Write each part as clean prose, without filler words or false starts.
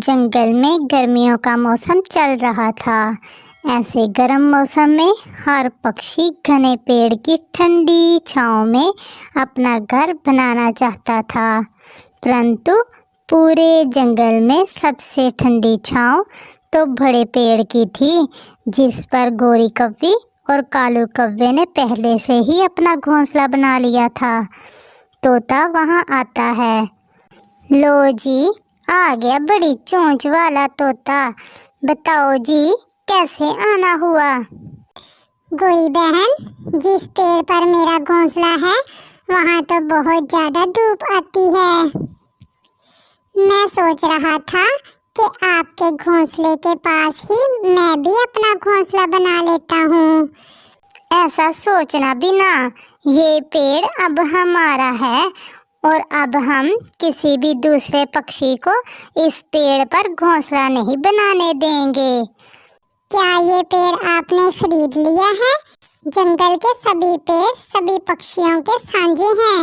जंगल में गर्मियों का मौसम चल रहा था। ऐसे गर्म मौसम में हर पक्षी घने पेड़ की ठंडी छांव में अपना घर बनाना चाहता था, परंतु पूरे जंगल में सबसे ठंडी छांव तो बड़े पेड़ की थी, जिस पर गोरी कौवी और कालू कौवे ने पहले से ही अपना घोंसला बना लिया था। तोता वहां आता है। लो जी, आ गया बड़ी चोंच वाला तोता। बताओ जी, कैसे आना हुआ? गोरी बहन, जिस पेड़ पर मेरा घोंसला है वहाँ तो बहुत ज़्यादा धूप आती है। मैं सोच रहा था कि आपके घोंसले के पास ही मैं भी अपना घोंसला बना लेता हूँ। ऐसा सोचना भी ना, ये पेड़ अब हमारा है और अब हम किसी भी दूसरे पक्षी को इस पेड़ पर घोंसला नहीं बनाने देंगे। क्या ये पेड़ आपने खरीद लिया है? जंगल के सभी पेड़ सभी पक्षियों के साझे हैं।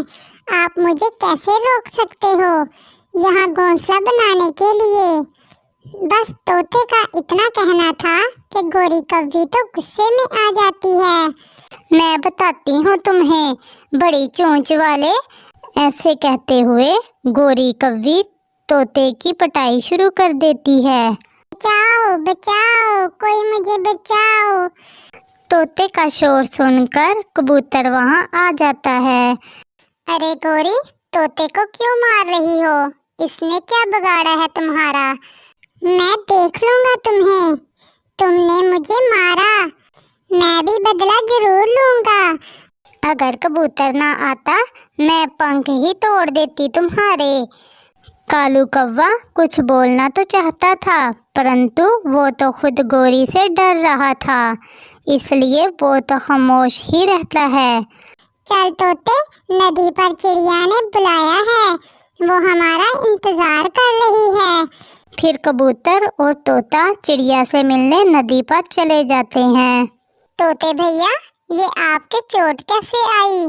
आप मुझे कैसे रोक सकते हो यहाँ घोंसला बनाने के लिए? बस तोते का इतना कहना था कि गोरी कौवी तो गुस्से में आ जाती है। मैं बताती हूँ तुम्हें, बड़ी चोंच वाले। ऐसे कहते हुए गोरी कौवी तोते की पिटाई शुरू कर देती है। बचाओ बचाओ, कोई मुझे बचाओ। तोते का शोर सुनकर कबूतर वहां आ जाता है। अरे गोरी, तोते को क्यों मार रही हो? इसने क्या बिगाड़ा है तुम्हारा? मैं देख लूंगा तुम्हें। तुमने मुझे मारा, मैं भी बदला जरूर लूंगा। अगर कबूतर ना आता, मैं पंख ही तोड़ देती तुम्हारे। कालू कौवा कुछ बोलना तो चाहता था, परंतु वो तो खुद गोरी से डर रहा था, इसलिए वो तो खामोश ही रहता है। चल तोते, नदी पर चिड़िया ने बुलाया है, वो हमारा इंतजार कर रही है। फिर कबूतर और तोता चिड़िया से मिलने नदी पर चले जाते हैं। तोते भैया, ये आपके चोट कैसे आई?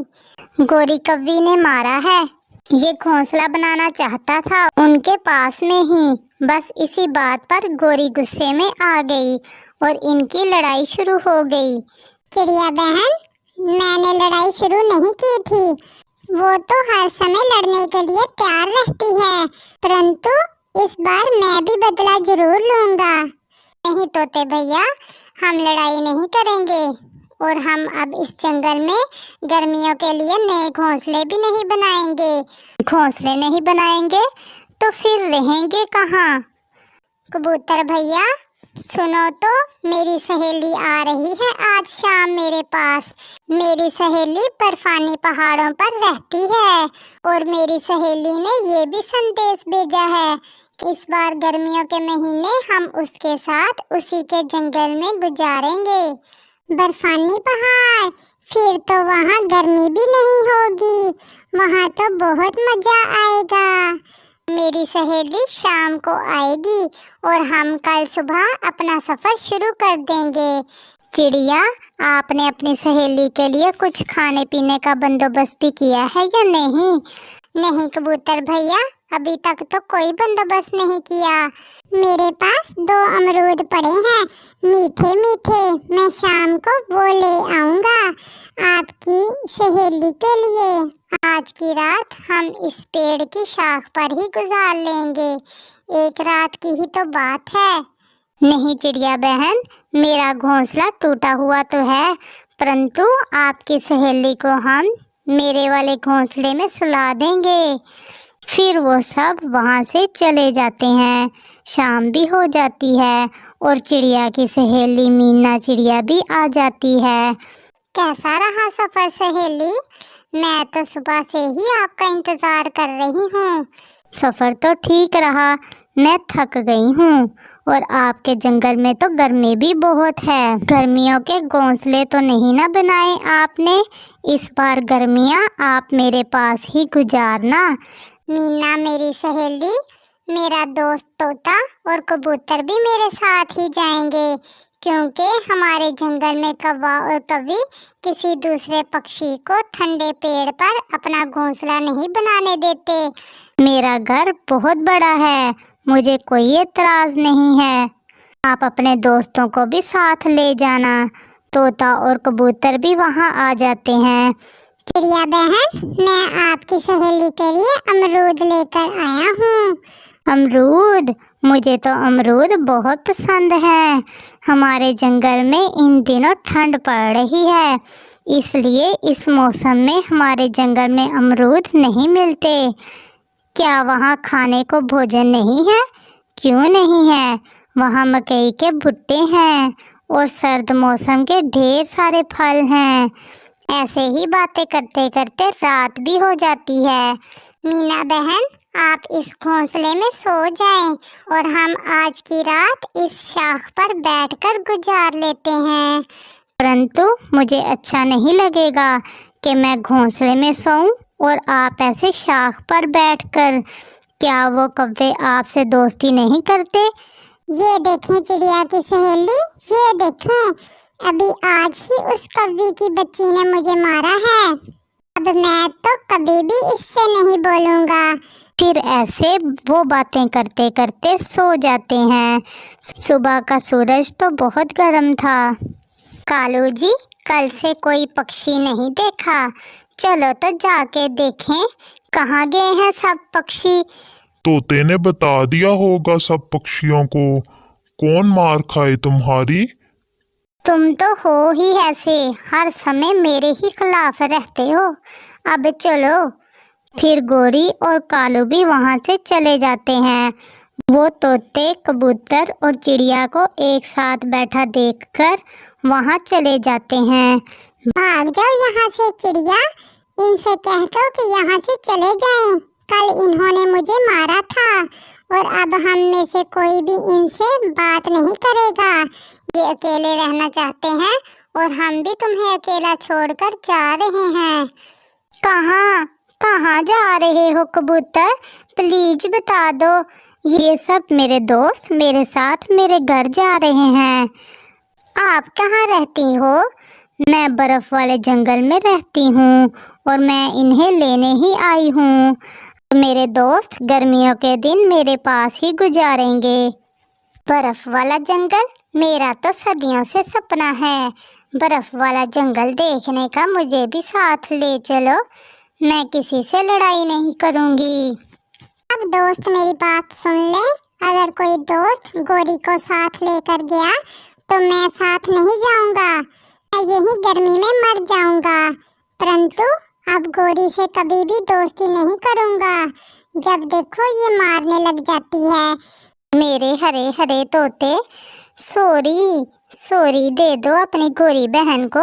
गोरी कौवी ने मारा है। ये घोंसला बनाना चाहता था उनके पास में ही। बस इसी बात पर गोरी गुस्से में आ गई और इनकी लड़ाई शुरू हो गई। चिड़िया बहन, मैंने लड़ाई शुरू नहीं की थी। वो तो हर समय लड़ने के लिए तैयार रहती है, परंतु इस बार मैं भी बदला जरूर लूंगा। नहीं तोते भैया, हम लड़ाई नहीं करेंगे और हम अब इस जंगल में गर्मियों के लिए नए घोंसले भी नहीं बनाएंगे। घोंसले नहीं बनाएंगे तो फिर रहेंगे कहाँ? कबूतर भैया सुनो तो, मेरी सहेली आ रही है आज शाम मेरे पास। मेरी सहेली बर्फानी पहाड़ों पर रहती है और मेरी सहेली ने ये भी संदेश भेजा है कि इस बार गर्मियों के महीने हम उसके साथ उसी के जंगल में गुजारेंगे। बर्फानी पहाड़? फिर तो वहाँ गर्मी भी नहीं होगी, वहाँ तो बहुत मजा आएगा। मेरी सहेली शाम को आएगी और हम कल सुबह अपना सफर शुरू कर देंगे। चिड़िया, आपने अपनी सहेली के लिए कुछ खाने पीने का बंदोबस्त भी किया है या नहीं? नहीं कबूतर भैया, अभी तक तो कोई बंदोबस्त नहीं किया। मेरे पास 2 अमरूद पड़े हैं, मीठे मीठे। मैं शाम को वो ले आऊंगा आपकी सहेली के लिए। आज की रात हम इस पेड़ की शाख पर ही गुजार लेंगे। एक रात की ही तो बात है। नहीं चिड़िया बहन, मेरा घोंसला टूटा हुआ तो है, परंतु आपकी सहेली को हम मेरे वाले घोंसले में सुला देंगे। फिर वो सब वहाँ से चले जाते हैं। शाम भी हो जाती है और चिड़िया की सहेली मीना चिड़िया भी आ जाती है। कैसा रहा सफर सहेली? मैं तो सुबह से ही आपका इंतजार कर रही हूँ। सफर तो ठीक रहा, मैं थक गई हूँ और आपके जंगल में तो गर्मी भी बहुत है। गर्मियों के घोंसले तो नहीं ना बनाए आपने? इस बार गर्मियाँ आप मेरे पास ही गुजारना। मीना मेरी सहेली, मेरा दोस्त तोता और कबूतर भी मेरे साथ ही जाएंगे, क्योंकि हमारे जंगल में कौवा और कौवी किसी दूसरे पक्षी को ठंडे पेड़ पर अपना घोंसला नहीं बनाने देते। मेरा घर बहुत बड़ा है, मुझे कोई एतराज़ नहीं है। आप अपने दोस्तों को भी साथ ले जाना, तोता और कबूतर भी वहाँ आ जाते हैं। चिड़िया बहन, मैं आपकी सहेली के लिए अमरूद लेकर आया हूँ। अमरूद? मुझे तो अमरूद बहुत पसंद है। हमारे जंगल में इन दिनों ठंड पड़ रही है, इसलिए इस मौसम में हमारे जंगल में अमरूद नहीं मिलते। क्या वहाँ खाने को भोजन नहीं है? क्यों नहीं है? वहाँ मकई के भुट्टे हैं और सर्द मौसम के ढेर सारे फल हैं। ऐसे ही बातें करते करते रात भी हो जाती है। मीना बहन, आप इस घोंसले में सो जाएं और हम आज की रात इस शाख पर बैठकर गुजार लेते हैं। परंतु मुझे अच्छा नहीं लगेगा कि मैं घोंसले में सोऊं और आप ऐसे शाख पर बैठकर। क्या वो कौवे आपसे दोस्ती नहीं करते? ये देखें चिड़िया की सहेली, ये देखें, अभी आज ही उस कौवे की बच्ची ने मुझे मारा है। अब मैं तो कभी भी इससे नहीं बोलूँगा। फिर ऐसे वो बातें करते करते सो जाते हैं। सुबह का सूरज तो बहुत गर्म था। कालू जी, कल से कोई पक्षी नहीं देखा। चलो तो जाके देखें कहाँ गए हैं सब पक्षी। तोते ने बता दिया होगा सब पक्षियों को। कौन मार खाए तुम्हारी? तुम तो हो ही ऐसे, हर समय मेरे ही खिलाफ रहते हो। अब चलो। फिर गोरी और कालू भी वहाँ से चले जाते हैं। वो तोते, कबूतर और चिड़िया को एक साथ बैठा देखकर वहाँ चले जाते हैं। भाग जाओ यहाँ से चिड़िया, इनसे कह दो कि यहाँ से चले जाएं। कल इन्होंने मुझे मारा था और अब हम में से कोई भी इनसे बात नहीं करेगा। ये अकेले रहना चाहते हैं और हम भी तुम्हें अकेला छोड़कर जा रहे हैं। कहाँ कहाँ जा रहे हो कबूतर? प्लीज बता दो। ये सब मेरे दोस्त मेरे साथ मेरे घर जा रहे हैं। आप कहाँ रहती हो? मैं बर्फ वाले जंगल में रहती हूँ और मैं इन्हें लेने ही आई हूँ। मेरे दोस्त गर्मियों के दिन मेरे पास ही गुजारेंगे। बर्फ वाला जंगल? मेरा तो सदियों से सपना है। बर्फ वाला जंगल देखने का। मुझे भी साथ ले चलो, मैं किसी से लड़ाई नहीं करूँगी। अब दोस्त मेरी बात सुन ले, अगर कोई दोस्त गोरी को साथ लेकर गया तो मैं साथ नहीं जाऊंगा। मैं यही गर्मी में मर जाऊंगा। परंतु अब गोरी से कभी भी दोस्ती नहीं करूंगा। जब देखो ये मारने लग जाती है। मेरे हरे हरे तोते, सॉरी दे दो अपनी गोरी बहन को।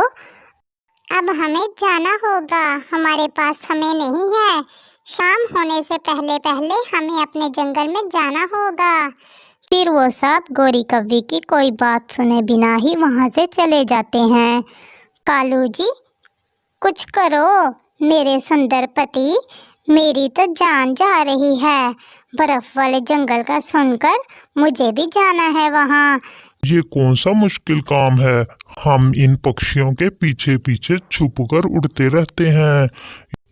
अब हमें जाना होगा, हमारे पास समय नहीं है। शाम होने से पहले पहले हमें अपने जंगल में जाना होगा। फिर वो सब गोरी कव्वी की कोई बात सुने बिना ही वहाँ से चले जाते हैं। कालू जी, कुछ करो मेरे सुंदर पति, मेरी तो जान जा रही है। बर्फ वाले जंगल का सुनकर मुझे भी जाना है वहाँ। ये कौन सा मुश्किल काम है? हम इन पक्षियों के पीछे पीछे छुपकर उड़ते रहते हैं।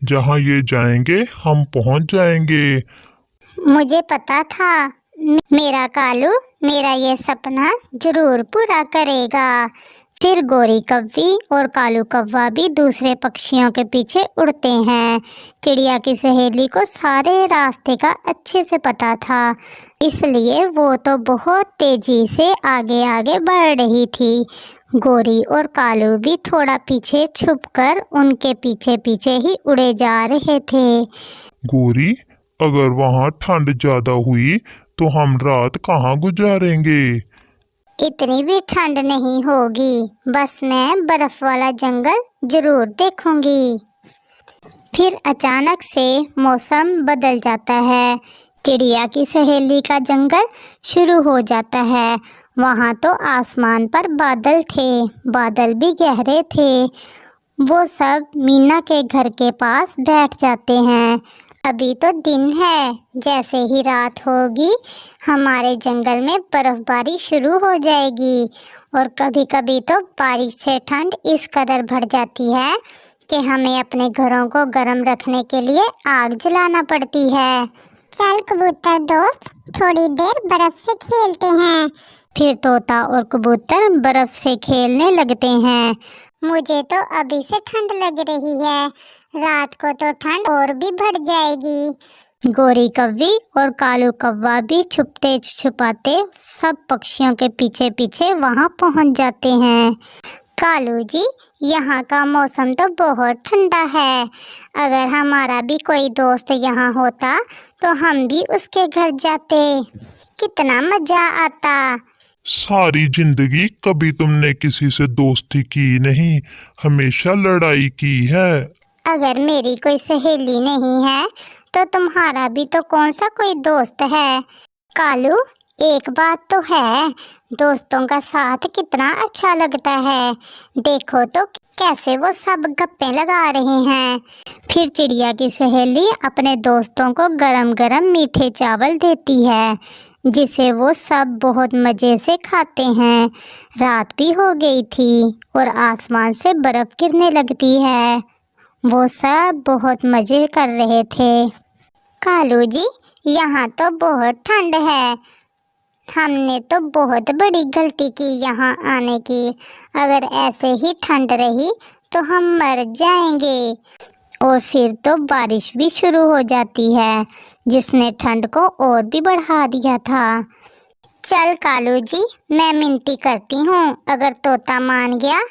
जहाँ ये जाएंगे हम पहुँच जाएंगे। मुझे पता था मेरा कालू मेरा ये सपना जरूर पूरा करेगा। फिर गोरी कव्वी और कालू कव्वा भी दूसरे पक्षियों के पीछे उड़ते हैं। चिड़िया की सहेली को सारे रास्ते का अच्छे से पता था, इसलिए वो तो बहुत तेजी से आगे आगे बढ़ रही थी। गोरी और कालू भी थोड़ा पीछे छुपकर उनके पीछे पीछे ही उड़े जा रहे थे। गोरी, अगर वहाँ ठंड ज्यादा हुई तो हम रात कहाँ गुजारेंगे? इतनी भी ठंड नहीं होगी, बस मैं बर्फ वाला जंगल जरूर देखूंगी। फिर अचानक से मौसम बदल जाता है। चिड़िया की सहेली का जंगल शुरू हो जाता है। वहाँ तो आसमान पर बादल थे, बादल भी गहरे थे। वो सब मीना के घर के पास बैठ जाते हैं। अभी तो दिन है, जैसे ही रात होगी हमारे जंगल में बर्फबारी शुरू हो जाएगी और कभी कभी तो बारिश से ठंड इस कदर बढ़ जाती है कि हमें अपने घरों को गर्म रखने के लिए आग जलाना पड़ती है। चल कबूतर दोस्त, थोड़ी देर बर्फ से खेलते हैं। फिर तोता और कबूतर बर्फ से खेलने लगते हैं। मुझे तो अभी से ठंड लग रही है, रात को तो ठंड और भी बढ़ जाएगी। गोरी कौवी और कालू कौवा भी छुपते छुपाते सब पक्षियों के पीछे पीछे वहां पहुंच जाते हैं। कालू जी, यहाँ का मौसम तो बहुत ठंडा है। अगर हमारा भी कोई दोस्त यहाँ होता तो हम भी उसके घर जाते, कितना मजा आता। सारी जिंदगी कभी तुमने किसी से दोस्ती की नहीं, हमेशा लड़ाई की है। अगर मेरी कोई सहेली नहीं है तो तुम्हारा भी तो कौन सा कोई दोस्त है। कालू, एक बात तो है, दोस्तों का साथ कितना अच्छा लगता है। देखो तो कैसे वो सब गप्पे लगा रहे हैं। फिर चिड़िया की सहेली अपने दोस्तों को गरम गरम मीठे चावल देती है, जिसे वो सब बहुत मज़े से खाते हैं। रात भी हो गई थी और आसमान से बर्फ़ गिरने लगती है। वो सब बहुत मज़े कर रहे थे। कालू जी, यहाँ तो बहुत ठंड है, हमने तो बहुत बड़ी गलती की यहाँ आने की। अगर ऐसे ही ठंड रही तो हम मर जाएंगे। और फिर तो बारिश भी शुरू हो जाती है, जिसने ठंड को और भी बढ़ा दिया था। चल कालू जी, मैं मिनती करती हूँ, अगर तोता मान गया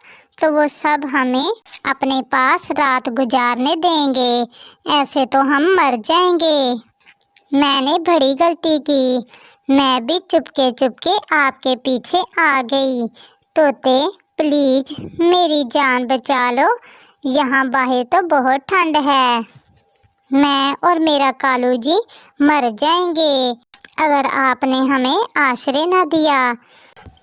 तो वो सब हमें अपने पास रात गुजारने देंगे, ऐसे तो हम मर जाएंगे। मैंने बड़ी गलती की, मैं भी चुपके चुपके आपके पीछे आ गई। तोते प्लीज मेरी जान बचा लो, यहाँ बाहर तो बहुत ठंड है। मैं और मेरा कालू जी मर जाएंगे अगर आपने हमें आश्रय न दिया।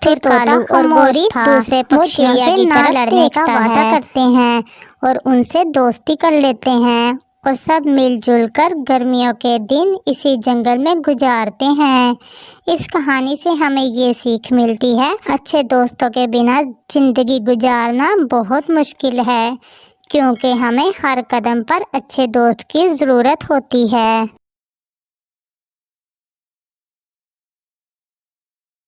फिर कालू और गोरी दूसरे पक्षियों से ना लड़ने का वादा करते हैं और उनसे दोस्ती कर लेते हैं और सब मिलजुल कर गर्मियों के दिन इसी जंगल में गुजारते हैं। इस कहानी से हमें ये सीख मिलती है, अच्छे दोस्तों के बिना जिंदगी गुजारना बहुत मुश्किल है, क्योंकि हमें हर कदम पर अच्छे दोस्त की ज़रूरत होती है।